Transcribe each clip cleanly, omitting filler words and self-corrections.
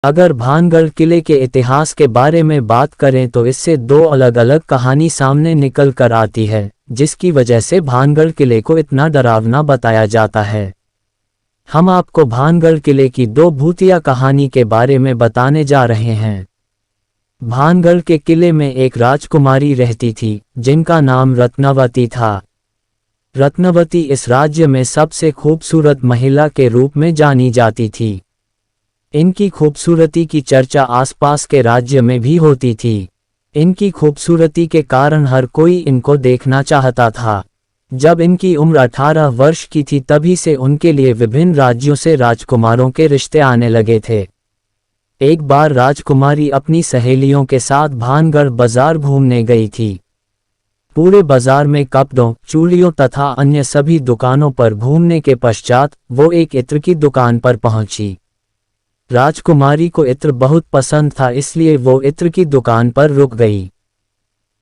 अगर भानगढ़ किले के इतिहास के बारे में बात करें तो इससे दो अलग अलग कहानी सामने निकल कर आती है, जिसकी वजह से भानगढ़ किले को इतना डरावना बताया जाता है। हम आपको भानगढ़ किले की दो भूतिया कहानी के बारे में बताने जा रहे हैं। भानगढ़ के किले में एक राजकुमारी रहती थी, जिनका नाम रत्नावती था। रत्नावती इस राज्य में सबसे खूबसूरत महिला के रूप में जानी जाती थी। इनकी खूबसूरती की चर्चा आसपास के राज्य में भी होती थी। इनकी खूबसूरती के कारण हर कोई इनको देखना चाहता था। जब इनकी उम्र 18 वर्ष की थी तभी से उनके लिए विभिन्न राज्यों से राजकुमारों के रिश्ते आने लगे थे। एक बार राजकुमारी अपनी सहेलियों के साथ भानगढ़ बाजार घूमने गई थी। पूरे बाजार में कपड़ों, चूड़ियों तथा अन्य सभी दुकानों पर घूमने के पश्चात वो एक इत्र की दुकान पर पहुंची। राजकुमारी को इत्र बहुत पसंद था, इसलिए वो इत्र की दुकान पर रुक गई।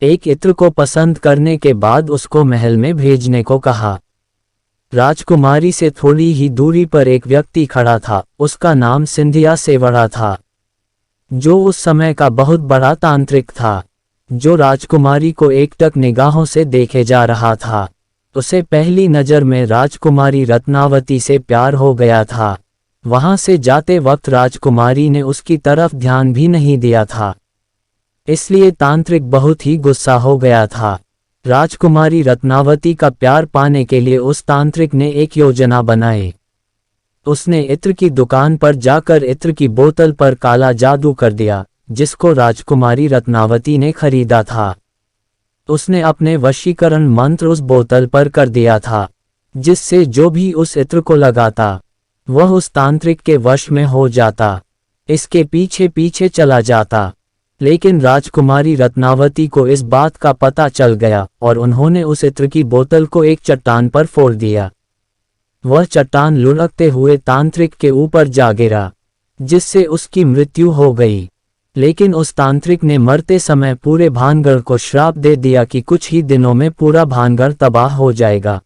एक इत्र को पसंद करने के बाद उसको महल में भेजने को कहा। राजकुमारी से थोड़ी ही दूरी पर एक व्यक्ति खड़ा था, उसका नाम सिंधिया सेवढ़ा था, जो उस समय का बहुत बड़ा तांत्रिक था, जो राजकुमारी को एकटक निगाहों से देखे जा रहा था। उसे पहली नज़र में राजकुमारी रत्नावती से प्यार हो गया था। वहां से जाते वक्त राजकुमारी ने उसकी तरफ ध्यान भी नहीं दिया था, इसलिए तांत्रिक बहुत ही गुस्सा हो गया था। राजकुमारी रत्नावती का प्यार पाने के लिए उस तांत्रिक ने एक योजना बनाई। उसने इत्र की दुकान पर जाकर इत्र की बोतल पर काला जादू कर दिया, जिसको राजकुमारी रत्नावती ने खरीदा था। उसने अपने वशीकरण मंत्र उस बोतल पर कर दिया था, जिससे जो भी उस इत्र को लगाता वह उस तांत्रिक के वश में हो जाता, इसके पीछे पीछे चला जाता। लेकिन राजकुमारी रत्नावती को इस बात का पता चल गया और उन्होंने उस इत्र की बोतल को एक चट्टान पर फोड़ दिया। वह चट्टान लुढ़कते हुए तांत्रिक के ऊपर जा गिरा, जिससे उसकी मृत्यु हो गई। लेकिन उस तांत्रिक ने मरते समय पूरे भानगढ़ को श्राप दे दिया कि कुछ ही दिनों में पूरा भानगढ़ तबाह हो जाएगा।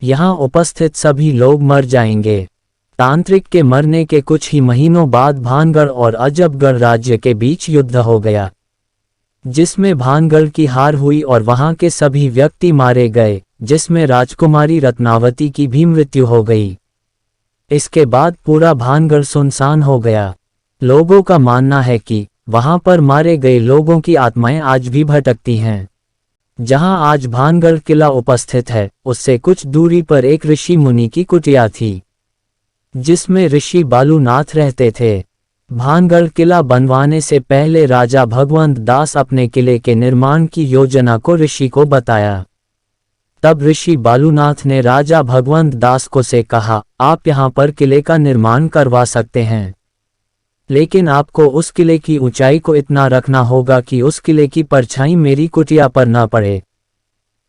यहाँ उपस्थित सभी लोग मर जाएंगे। तांत्रिक के मरने के कुछ ही महीनों बाद भानगढ़ और अजबगढ़ राज्य के बीच युद्ध हो गया, जिसमें भानगढ़ की हार हुई और वहां के सभी व्यक्ति मारे गए, जिसमें राजकुमारी रत्नावती की भी मृत्यु हो गई। इसके बाद पूरा भानगढ़ सुनसान हो गया। लोगों का मानना है कि वहां पर मारे गए लोगों की आत्माएं आज भी भटकती हैं। जहां आज भानगढ़ किला उपस्थित है, उससे कुछ दूरी पर एक ऋषि मुनि की कुटिया थी, जिसमें ऋषि बालूनाथ रहते थे। भानगढ़ किला बनवाने से पहले राजा भगवंत दास अपने किले के निर्माण की योजना को ऋषि को बताया। तब ऋषि बालूनाथ ने राजा भगवंत दास को से कहा, आप यहाँ पर किले का निर्माण करवा सकते हैं, लेकिन आपको उस किले की ऊंचाई को इतना रखना होगा कि उस किले की परछाई मेरी कुटिया पर न पड़े,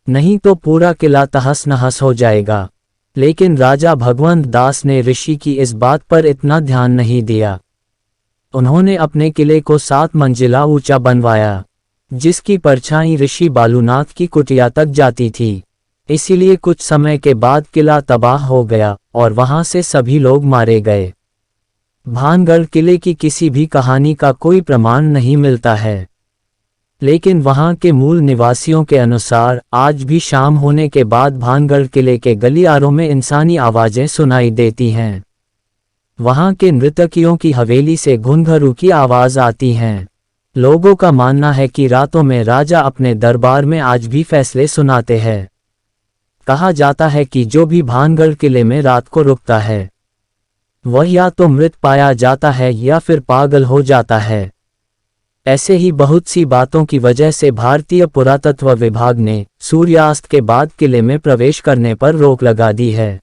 नहीं तो पूरा किला तहस नहस हो जाएगा। लेकिन राजा भगवंत दास ने ऋषि की इस बात पर इतना ध्यान नहीं दिया। उन्होंने अपने किले को 7 मंजिला ऊंचा बनवाया, जिसकी परछाई ऋषि बालूनाथ की कुटिया तक जाती थी। इसीलिए कुछ समय के बाद किला तबाह हो गया और वहां से सभी लोग मारे गए। भानगढ़ किले की किसी भी कहानी का कोई प्रमाण नहीं मिलता है, लेकिन वहां के मूल निवासियों के अनुसार आज भी शाम होने के बाद भानगढ़ किले के गलियारों में इंसानी आवाजें सुनाई देती हैं। वहां के नर्तकियों की हवेली से घुंघरू की आवाज आती हैं। लोगों का मानना है कि रातों में राजा अपने दरबार में आज भी फैसले सुनाते हैं। कहा जाता है कि जो भी भानगढ़ किले में रात को रुकता है, वह या तो मृत पाया जाता है या फिर पागल हो जाता है। ऐसे ही बहुत सी बातों की वजह से भारतीय पुरातत्व विभाग ने सूर्यास्त के बाद किले में प्रवेश करने पर रोक लगा दी है।